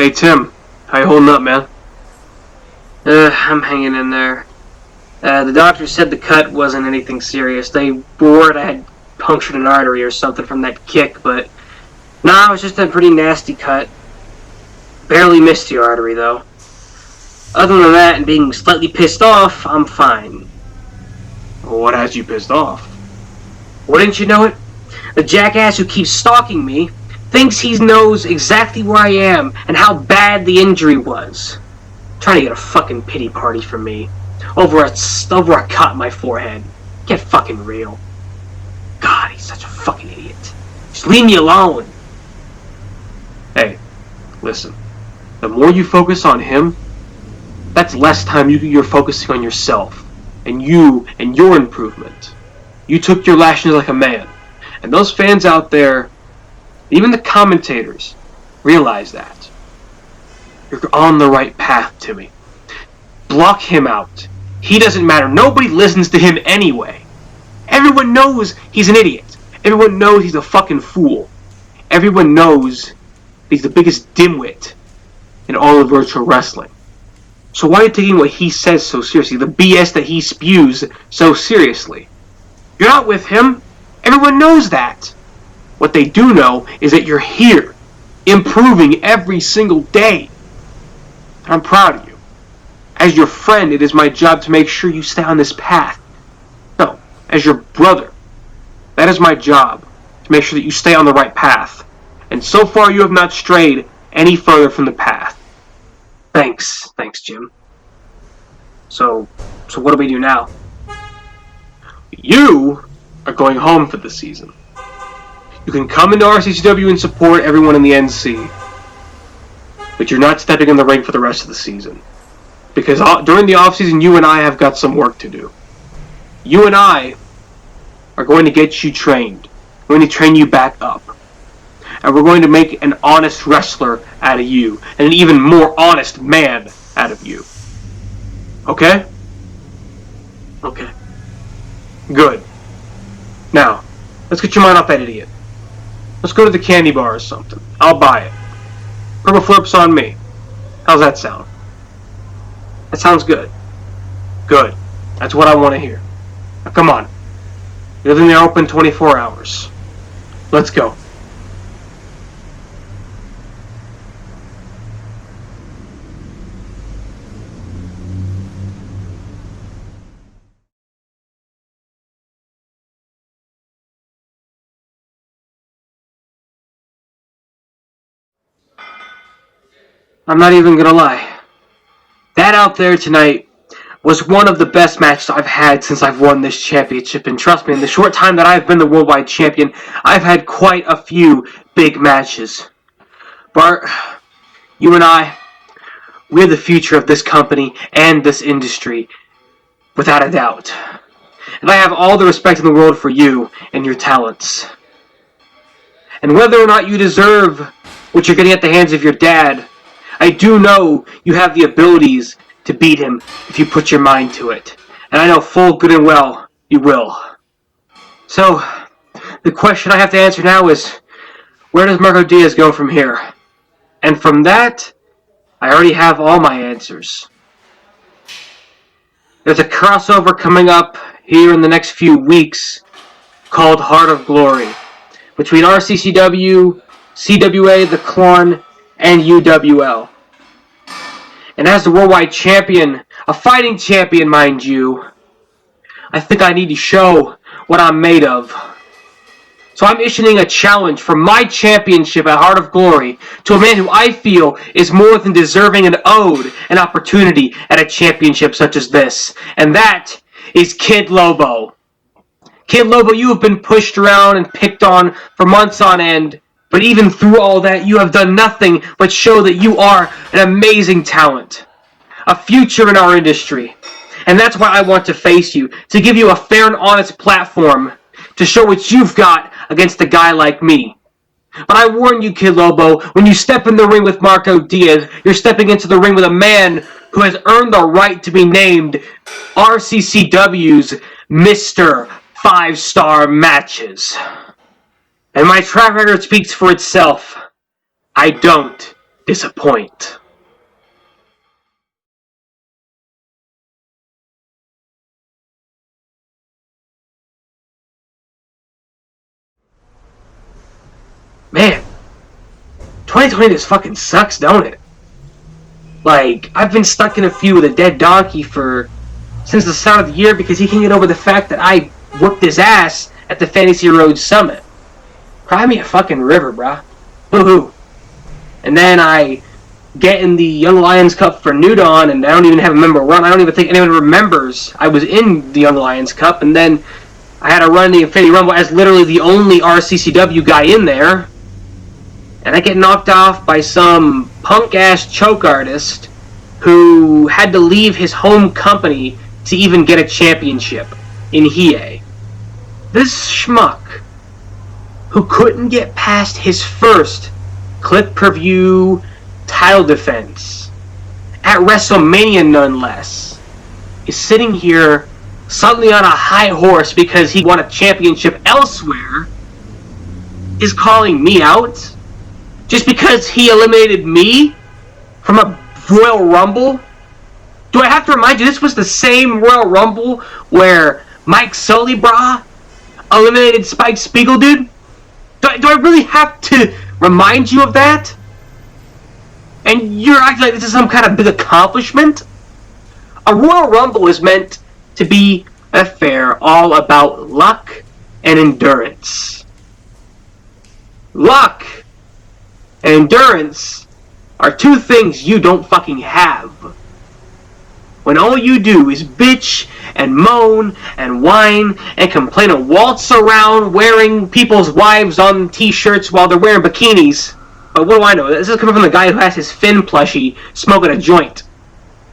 Hey Tim, how you holding up, man? I'm hanging in there. The doctor said the cut wasn't anything serious. They were worried I had punctured an artery or something from that kick, but nah, it was just a pretty nasty cut. Barely missed the artery, though. Other than that and being slightly pissed off, I'm fine. What has you pissed off? Wouldn't you know it? The jackass who keeps stalking me thinks he knows exactly where I am and how bad the injury was. Trying to get a fucking pity party from me. Over a cut in my forehead. Get fucking real. God, he's such a fucking idiot. Just leave me alone. Hey, listen. The more you focus on him, that's less time you're focusing on yourself. And you and your improvement. You took your lashings like a man. And those fans out there, even the commentators, realize that. You're on the right path, Timmy. Block him out. He doesn't matter. Nobody listens to him anyway. Everyone knows he's an idiot. Everyone knows he's a fucking fool. Everyone knows he's the biggest dimwit in all of virtual wrestling. So why are you taking what he says so seriously? The BS that he spews so seriously? You're not with him. Everyone knows that. What they do know is that you're here, improving every single day. I'm proud of you. As your friend, it is my job to make sure you stay on this path. No, as your brother, that is my job, to make sure that you stay on the right path. And so far you have not strayed any further from the path. Thanks, Jim. So what do we do now? You are going home for the season. You can come into RCCW and support everyone in the NC. But you're not stepping in the ring for the rest of the season. Because during the offseason, you and I have got some work to do. You and I are going to get you trained. We're going to train you back up. And we're going to make an honest wrestler out of you. And an even more honest man out of you. Okay? Okay. Good. Now, let's get your mind off that idiot. Let's go to the candy bar or something. I'll buy it. Purple Flirp's on me. How's that sound? That sounds good. Good. That's what I want to hear. Now come on. You're in there open 24 hours. Let's go. I'm not even gonna lie. That out there tonight was one of the best matches I've had since I've won this championship. And trust me, in the short time that I've been the worldwide champion, I've had quite a few big matches. Bart, you and I, we're the future of this company and this industry, without a doubt. And I have all the respect in the world for you and your talents. And whether or not you deserve what you're getting at the hands of your dad, I do know you have the abilities to beat him if you put your mind to it. And I know full good and well you will. So, the question I have to answer now is, where does Marco Diaz go from here? And from that, I already have all my answers. There's a crossover coming up here in the next few weeks called Heart of Glory between RCCW, CWA, the Clon, and UWL. And as the worldwide champion, a fighting champion, mind you, I think I need to show what I'm made of. So I'm issuing a challenge for my championship at Heart of Glory to a man who I feel is more than deserving and owed an opportunity at a championship such as this. And that is Kid Lobo. Kid Lobo, you have been pushed around and picked on for months on end. But even through all that, you have done nothing but show that you are an amazing talent. A future in our industry. And that's why I want to face you. To give you a fair and honest platform. To show what you've got against a guy like me. But I warn you, Kid Lobo, when you step in the ring with Marco Diaz, you're stepping into the ring with a man who has earned the right to be named RCCW's Mr. 5-Star Matches. And my track record speaks for itself. I don't disappoint. Man, 2020 just fucking sucks, don't it? Like, I've been stuck in a feud with a dead donkey since the start of the year because he can't get over the fact that I whooped his ass at the Fantasy Road Summit. Cry me a fucking river, bruh. Woohoo. And then I get in the Young Lions Cup for New Dawn, and I don't even have a member run. I don't even think anyone remembers I was in the Young Lions Cup, and then I had to run the Infinity Rumble as literally the only RCCW guy in there. And I get knocked off by some punk-ass choke artist who had to leave his home company to even get a championship in Hiei. This schmuck, who couldn't get past his first click-per-view title defense, at WrestleMania none less, is sitting here suddenly on a high horse because he won a championship elsewhere, is calling me out just because he eliminated me from a Royal Rumble? Do I have to remind you, this was the same Royal Rumble where Mike Sully, brah, eliminated Spike Spiegel, dude? Do I really have to remind you of that? And you're acting like this is some kind of big accomplishment? A Royal Rumble is meant to be an affair all about luck and endurance. Luck and endurance are two things you don't fucking have. When all you do is bitch and moan and whine and complain and waltz around wearing people's wives on t-shirts while they're wearing bikinis. But what do I know? This is coming from the guy who has his Finn plushie smoking a joint.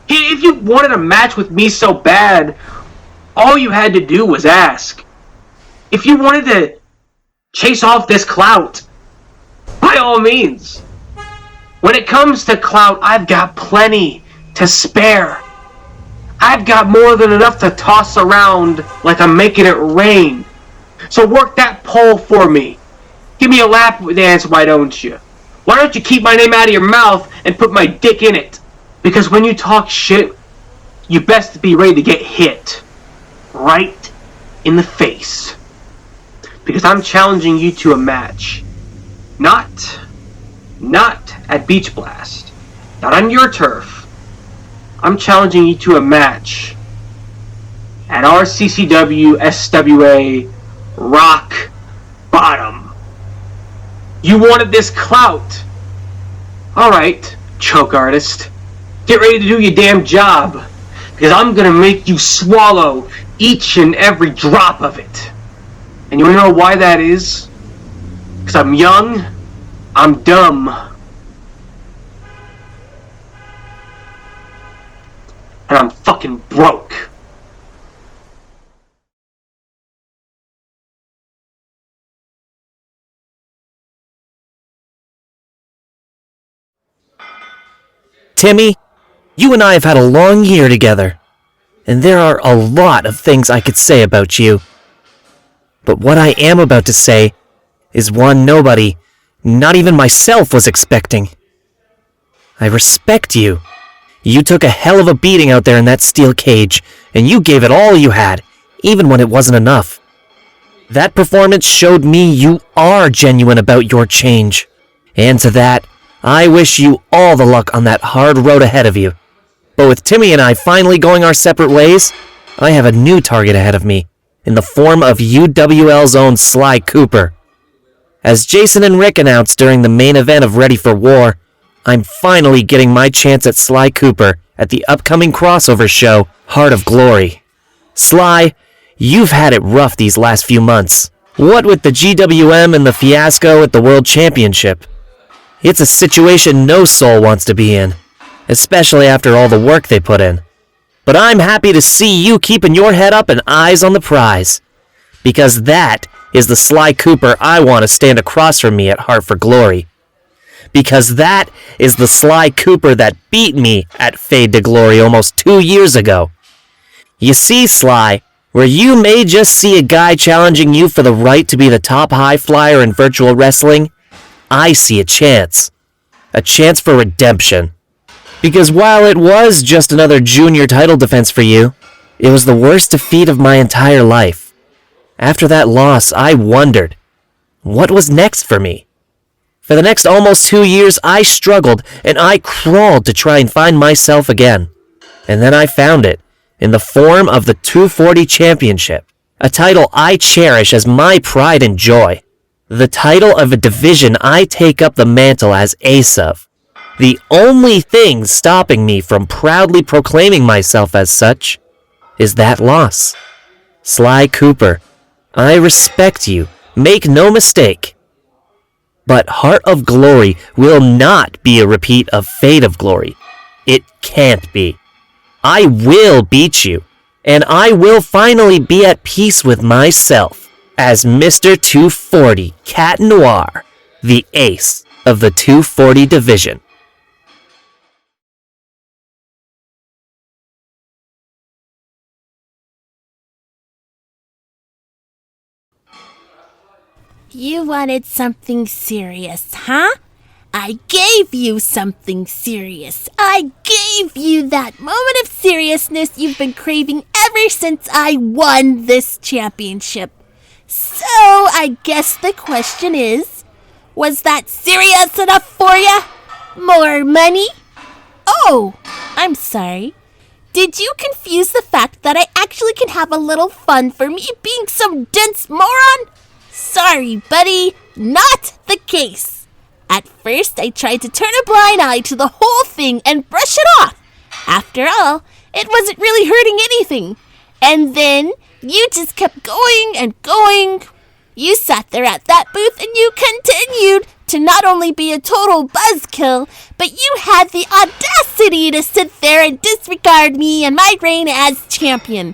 If you wanted a match with me so bad, all you had to do was ask. If you wanted to chase off this clout, by all means. When it comes to clout, I've got plenty to spare. I've got more than enough to toss around like I'm making it rain. So work that pole for me. Give me a lap dance, why don't you? Why don't you keep my name out of your mouth and put my dick in it? Because when you talk shit, you best be ready to get hit. Right in the face. Because I'm challenging you to a match. Not at Beach Blast. Not on your turf. I'm challenging you to a match at RCCW SWA Rock Bottom. You wanted this clout. Alright, choke artist. Get ready to do your damn job. Because I'm gonna make you swallow each and every drop of it. And you wanna know why that is? Because I'm young, I'm dumb, and I'm fucking broke. Timmy, you and I have had a long year together, and there are a lot of things I could say about you. But what I am about to say is one nobody, not even myself, was expecting. I respect you. You took a hell of a beating out there in that steel cage, and you gave it all you had, even when it wasn't enough. That performance showed me you are genuine about your change. And to that, I wish you all the luck on that hard road ahead of you. But with Timmy and I finally going our separate ways, I have a new target ahead of me, in the form of UWL's own Sly Cooper. As Jason and Rick announced during the main event of Ready for War, I'm finally getting my chance at Sly Cooper at the upcoming crossover show, Heart of Glory. Sly, you've had it rough these last few months. What with the GWM and the fiasco at the World Championship. It's a situation no soul wants to be in, especially after all the work they put in. But I'm happy to see you keeping your head up and eyes on the prize. Because that is the Sly Cooper I want to stand across from me at Heart for Glory. Because that is the Sly Cooper that beat me at Fade to Glory almost 2 years ago. You see, Sly, where you may just see a guy challenging you for the right to be the top high flyer in virtual wrestling, I see a chance. a chance for redemption. Because while it was just another junior title defense for you, it was the worst defeat of my entire life. After that loss, I wondered, what was next for me? For the next almost 2 years, I struggled and I crawled to try and find myself again. And then I found it, in the form of the 240 Championship, a title I cherish as my pride and joy. The title of a division I take up the mantle as ace of. The only thing stopping me from proudly proclaiming myself as such is that loss. Sly Cooper, I respect you, make no mistake. But Heart of Glory will not be a repeat of Fate of Glory. It can't be. I will beat you, and I will finally be at peace with myself as Mr. 240 Cat Noir, the ace of the 240 division. You wanted something serious, huh? I gave you something serious. I gave you that moment of seriousness you've been craving ever since I won this championship. So, I guess the question is, was that serious enough for ya? More money? Oh, I'm sorry. Did you confuse the fact that I actually can have a little fun for me being some dense moron? Sorry, buddy, not the case. At first, I tried to turn a blind eye to the whole thing and brush it off. After all, it wasn't really hurting anything. And then, you just kept going and going. You sat there at that booth and you continued to not only be a total buzzkill, but you had the audacity to sit there and disregard me and my reign as champion.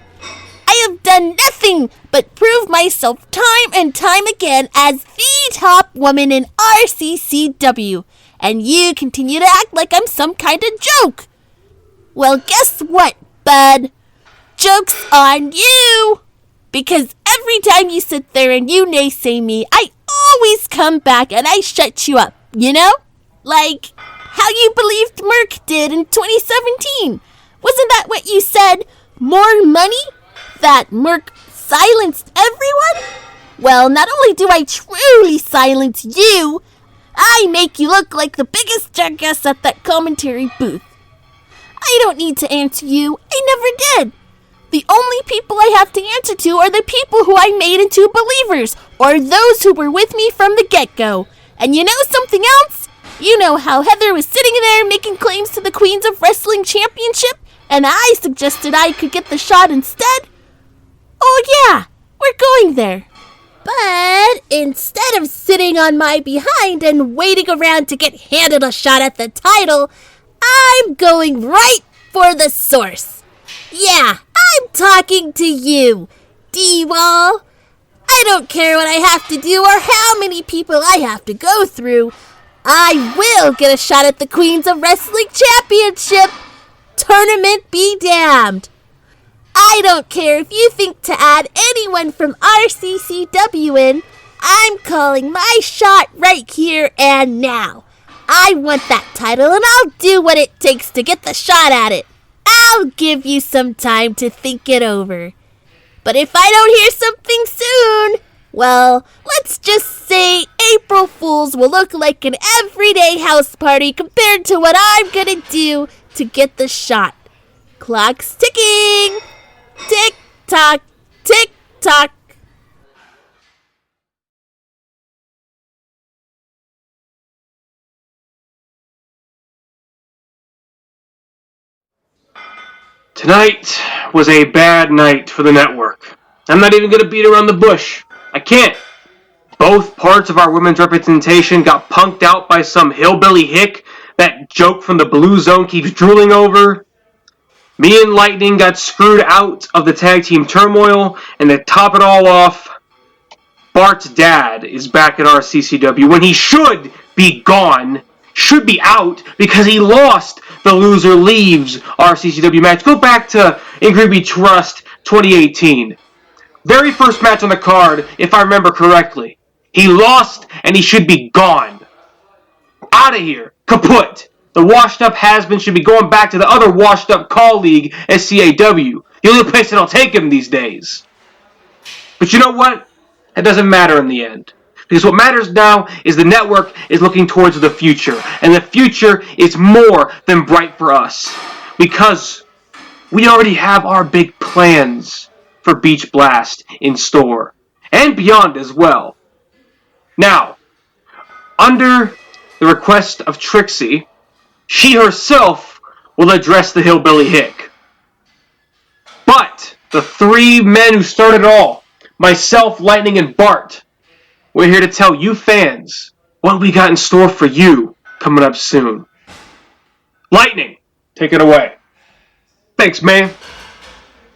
I have done nothing but prove myself time and time again as the top woman in RCCW, and you continue to act like I'm some kind of joke. Well, guess what, bud? Joke's on you! Because every time you sit there and you naysay me, I always come back and I shut you up, you know? Like how you believed Merc did in 2017. Wasn't that what you said? More money? That Merc silenced everyone? Well, not only do I truly silence you, I make you look like the biggest jackass at that commentary booth. I don't need to answer you. I never did. The only people I have to answer to are the people who I made into believers, or those who were with me from the get-go. And you know something else? You know how Heather was sitting there making claims to the Queens of Wrestling Championship, and I suggested I could get the shot instead? Oh yeah, we're going there. But instead of sitting on my behind and waiting around to get handed a shot at the title, I'm going right for the source. Yeah, I'm talking to you, D-Wall. I don't care what I have to do or how many people I have to go through. I will get a shot at the Queens of Wrestling Championship. Tournament be damned. I don't care if you think to add anyone from RCCW in. I'm calling my shot right here and now. I want that title and I'll do what it takes to get the shot at it. I'll give you some time to think it over. But if I don't hear something soon, well, let's just say April Fools will look like an everyday house party compared to what I'm gonna do to get the shot. Clock's ticking. Tick tock, tick tock. Tonight was a bad night for the network. I'm not even going to beat around the bush. I can't. Both parts of our women's representation got punked out by some hillbilly hick that joke from the Blue Zone keeps drooling over. Me and Lightning got screwed out of the tag team turmoil, and to top it all off, Bart's dad is back at RCCW when he should be gone, should be out, because he lost the Loser Leaves RCCW match. Go back to Ingrid We Trust 2018. Very first match on the card, if I remember correctly. He lost, and he should be gone. Out of here. Kaput. The washed-up has-been should be going back to the other washed-up CAW League at CAW. The only place that'll take him these days. But you know what? That doesn't matter in the end. Because what matters now is the network is looking towards the future. And the future is more than bright for us. Because we already have our big plans for Beach Blast in store. And beyond as well. Now, under the request of Trixie, she herself will address the Hillbilly Hick. But the three men who started it all, myself, Lightning, and Bart, we're here to tell you fans what we got in store for you coming up soon. Lightning, take it away. Thanks, man.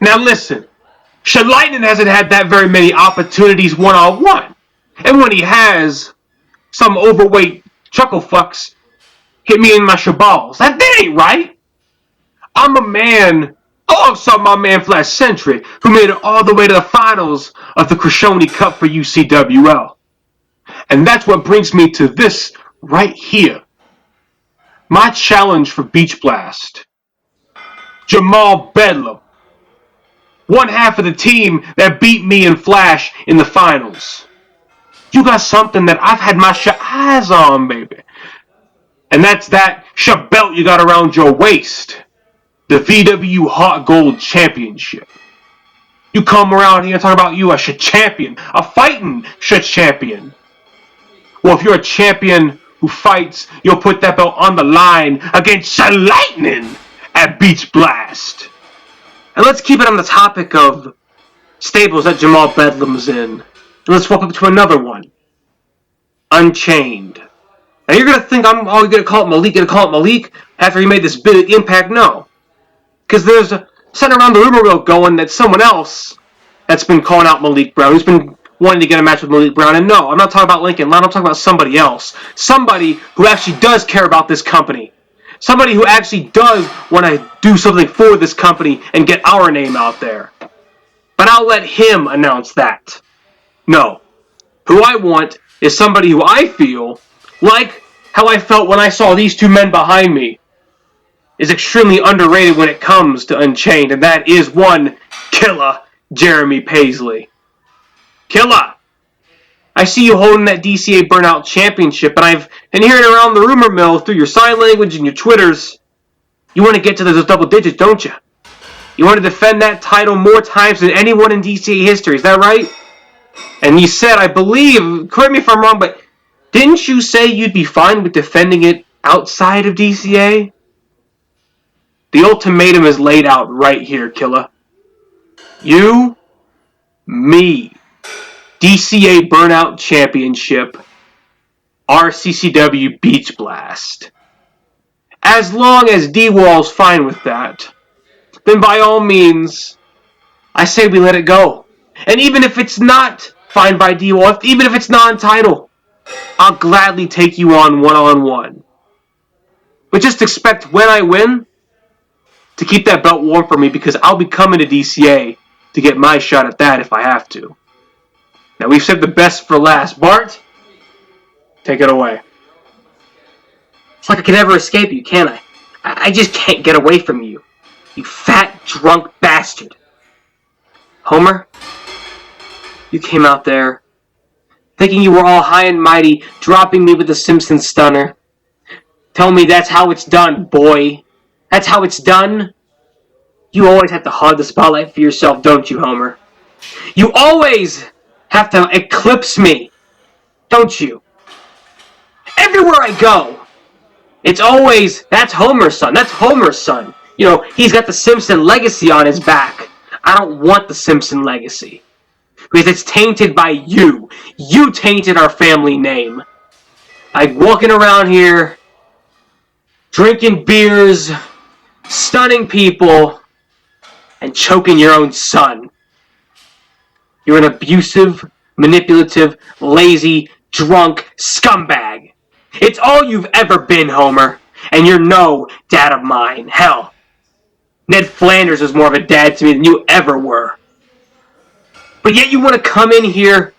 Now listen, Lightning hasn't had that very many opportunities one-on-one. And when he has, some overweight chuckle fucks hit me in my shaballs. That ain't right. I'm a man, alongside my man Flash Sentry, who made it all the way to the finals of the Krishoni Cup for UCWL. And that's what brings me to this right here. My challenge for Beach Blast. Jamal Bedlam. One half of the team that beat me and Flash in the finals. You got something that I've had my eyes on, baby. And that's that belt you got around your waist. The VW Hot Gold Championship. You come around here and talk about you a champion. A fighting champion. Well, if you're a champion who fights, you'll put that belt on the line against Lightning at Beach Blast. And let's keep it on the topic of stables that Jamal Bedlam's in. And let's swap up to another one. Unchained. Now you're going to think I'm going to call it Malik after he made this bid at Impact? No. Because there's a sitting around the rumor mill going that someone else that's been calling out Malik Brown, who's been wanting to get a match with Malik Brown. And no, I'm not talking about Lincoln Loud, I'm talking about somebody else. Somebody who actually does care about this company. Somebody who actually does want to do something for this company and get our name out there. But I'll let him announce that. No. Who I want is somebody who I feel, like how I felt when I saw these two men behind me, is extremely underrated when it comes to Unchained, and that is one Killer Jeremy Paisley. Killer! I see you holding that DCA Burnout Championship, and I've been hearing around the rumor mill through your sign language and your Twitters. You want to get to those double digits, don't you? You want to defend that title more times than anyone in DCA history, is that right? And you said, I believe, correct me if I'm wrong, but didn't you say you'd be fine with defending it outside of DCA? The ultimatum is laid out right here, Killer. You, me, DCA Burnout Championship, RCCW Beach Blast. As long as D-Wall's fine with that, then by all means, I say we let it go. And even if it's not fine by D-Wall, even if it's non-title, I'll gladly take you on one-on-one. But just expect when I win to keep that belt warm for me, because I'll be coming to DCA to get my shot at that if I have to. Now we've saved the best for last. Bart, take it away. It's like I can never escape you, can I? I just can't get away from you. You fat, drunk bastard. Homer, you came out there thinking you were all high and mighty, dropping me with the Simpson stunner. Tell me that's how it's done, boy. That's how it's done? You always have to hog the spotlight for yourself, don't you, Homer? You always have to eclipse me, don't you? Everywhere I go, it's always, that's Homer's son, that's Homer's son. You know, he's got the Simpson legacy on his back. I don't want the Simpson legacy. Because it's tainted by you. You tainted our family name. Like walking around here, drinking beers, stunning people, and choking your own son. You're an abusive, manipulative, lazy, drunk scumbag. It's all you've ever been, Homer. And you're no dad of mine. Hell, Ned Flanders was more of a dad to me than you ever were. But yet you want to come in here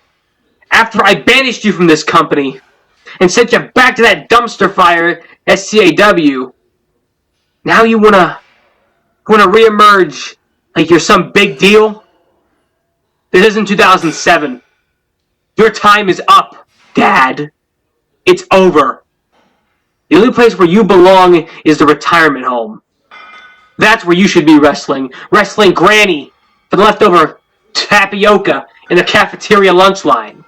after I banished you from this company and sent you back to that dumpster fire at CAW. Now you wanna reemerge like you're some big deal? This isn't 2007. Your time is up, Dad. It's over. The only place where you belong is the retirement home. That's where you should be wrestling. Wrestling Granny for the leftover tapioca in the cafeteria lunch line.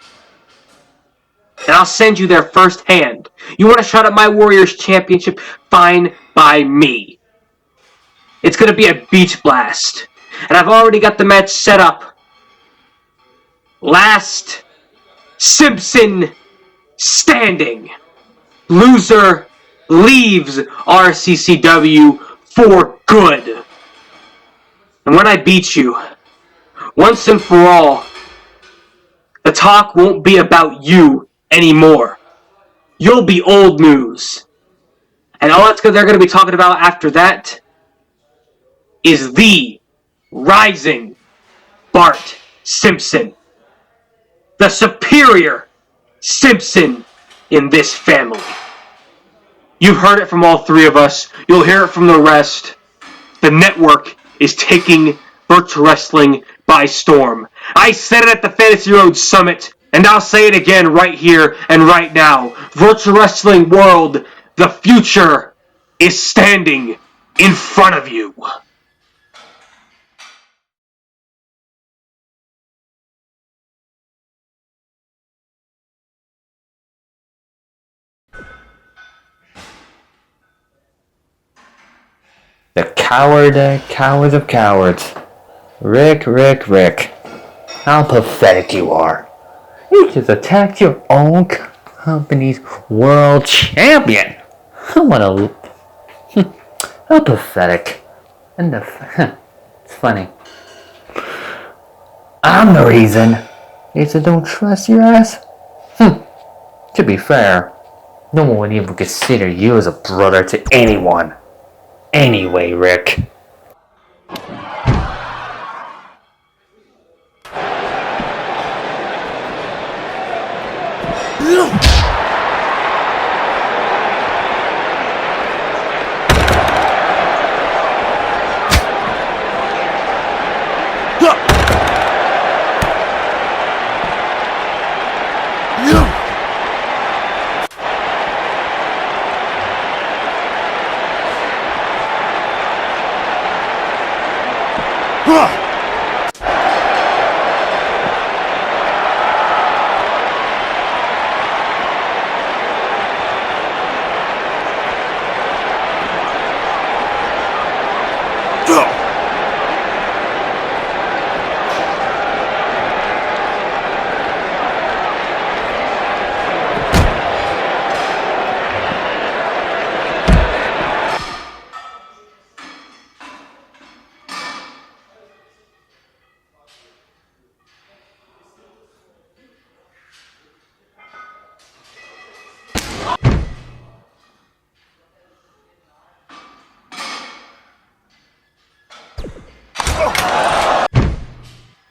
And I'll send you there firsthand. You want a shot at my Warriors Championship? Fine by me. It's gonna be a beach blast. And I've already got the match set up. Last Simpson standing. Loser leaves RCCW for good. And when I beat you, once and for all, the talk won't be about you anymore. You'll be old news. And all they're going to be talking about after that is the rising Bart Simpson. The superior Simpson in this family. You've heard it from all three of us. You'll hear it from the rest. The network is taking virtual wrestling by storm. I said it at the Fantasy Road Summit, and I'll say it again right here and right now. Virtual wrestling world, the future is standing in front of you. The cowards of cowards. Rick. How pathetic you are. You just attacked your own company's world champion. How pathetic. And it's funny. I'm the reason. You said don't trust your ass? To be fair, no one would even consider you as a brother to anyone. Anyway, Rick.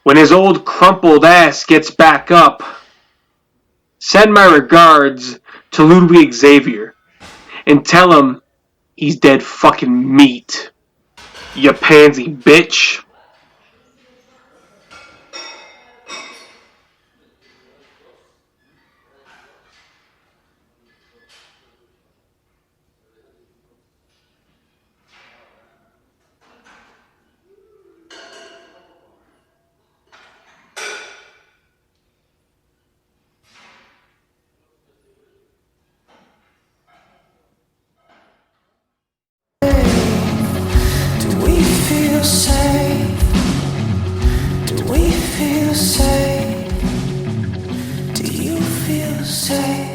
When his old crumpled ass gets back up, send my regards to Ludwig Xavier and tell him he's dead fucking meat. You pansy bitch. Do we feel safe? Do we feel safe? Do you feel safe?